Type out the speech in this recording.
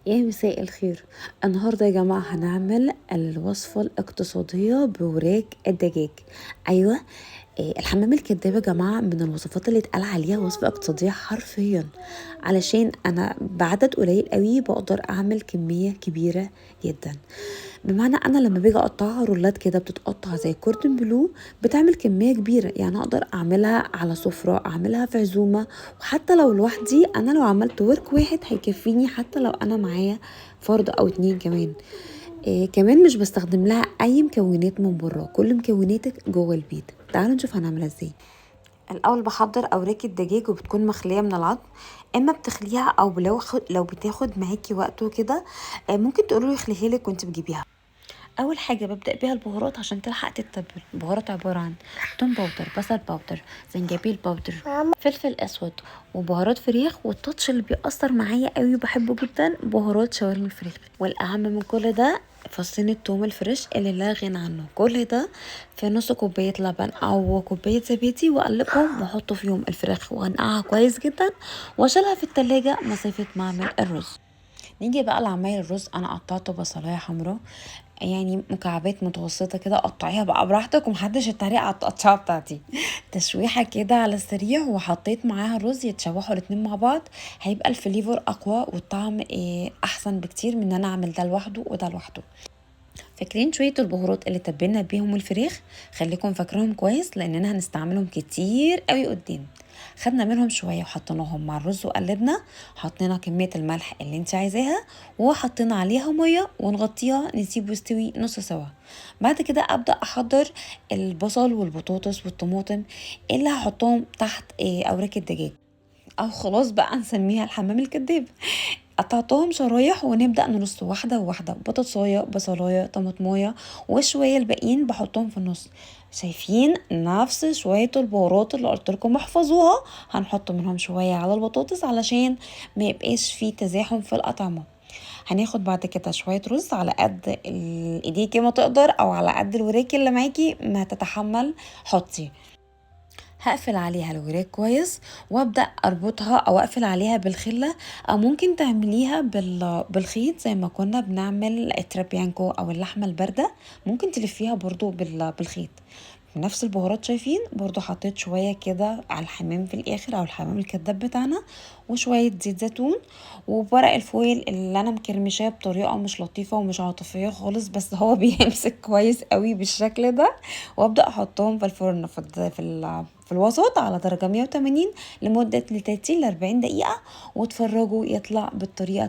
يا مساء الخير. النهارده يا جماعه هنعمل الوصفه الاقتصاديه بوراك الدجاج. ايوه. الحمام الكداب يا جماعه من الوصفات اللي اتقال عليها وصفه اقتصاديه حرفيا، علشان انا بعدد قليل قوي بقدر اعمل كميه كبيره جدا. بمعنى انا لما باجي اقطعها رولات كده بتتقطع زي كوردن بلو، بتعمل كميه كبيره، يعني اقدر اعملها على سفره، اعملها في عزومه، وحتى لو لوحدي انا لو عملت ورك واحد هيكفيني، حتى لو انا معايا فرد او اتنين كمان. كمان مش بستخدم لها اي مكونات من بره، كل مكوناتك جوه البيت. تعالوا نشوف هنعملها ازاي. الاول بحضر اوراق الدجاج وبتكون مخليه من العظم، اما بتخليها او لو بتاخد معاكي وقت وكده ممكن تقولوا يخليها لك وانت بتجيبيها. اول حاجه ببدا بيها البهارات عشان تلحق تتبل. البهارات عباره عن توم باودر، بصل باودر، زنجبيل باودر، فلفل اسود، وبهارات فراخ. والتاتش اللي بيأثر معايا قوي وبحبه جدا بهارات شاورما الفراخ. والاهم من كل ده فصين التوم الفريش اللي لا غنى عنه. كل ده في نص كوبايه لبن او كوبايه زبادي، واقلبهم واحط فيهم الفراخ وانقعها كويس جدا، واشيلها في التلاجة مسافه ما اعمل الرز. نيجي بقى لعمايل الرز. انا قطعت بصلايه حمراء، يعني مكعبات متوسطه كده، قطعيها بقى براحتك ومحدش يتريق على التقطيعه بتاعتي. تشويحه كده على السريع، وحطيت معاها الرز يتشوحوا الاتنين مع بعض. هيبقى الفليفر اقوى والطعم احسن بكتير من ان انا اعمل ده لوحده وده لوحده. فاكرين شويه البهارات اللي تبلنا بيهم الفراخ؟ خليكم فاكرهم كويس لاننا هنستعملهم كتير قوي قدام. خدنا منهم شويه وحطيناهم مع الرز وقلبنا. حطينا كميه الملح اللي انت عايزاها، وحطينا عليها ميه ونغطيها نسيبه يستوي نص سوا. بعد كده ابدا احضر البصل والبطاطس والطماطم اللي هحطهم تحت اوراق الدجاج، او خلاص بقى نسميها الحمام الكداب. قطعتهم شرايح ونبدأ نرص واحدة واحدة، بطاطساية، بصلاية، طماطماية، وشوية الباقيين بحطهم في النص. شايفين نفس شوية البهارات اللي قلت لكم احفظوها، هنحط منهم شوية على البطاطس علشان ما يبقاش فيه تزاحم في الأطعمة. هناخد بعد كده شوية رز على قد ايديكي ما تقدر، او على قد الوراك اللي معاكي ما تتحمل حطي. هقفل عليها الوراك كويس، وابدا اربطها او اقفل عليها بالخله، او ممكن تعمليها بالخيط زي ما كنا بنعمل الترابيانكو او اللحمه البارده. ممكن تلفيها برضو بالخيط. نفس البهارات شايفين برضو حطيت شوية كده على الحمام في الاخر، او الحمام الكداب بتاعنا، وشوية زيت زيتون، وورق الفويل اللي انا مكرمشاه بطريقة مش لطيفة ومش عاطفية خالص، بس هو بيمسك كويس قوي بالشكل ده. وابدأ احطهم في الفرن في الوسط على درجة 180 لمدة 30 ل 40 دقيقة، وتفرجوا يطلع بالطريقة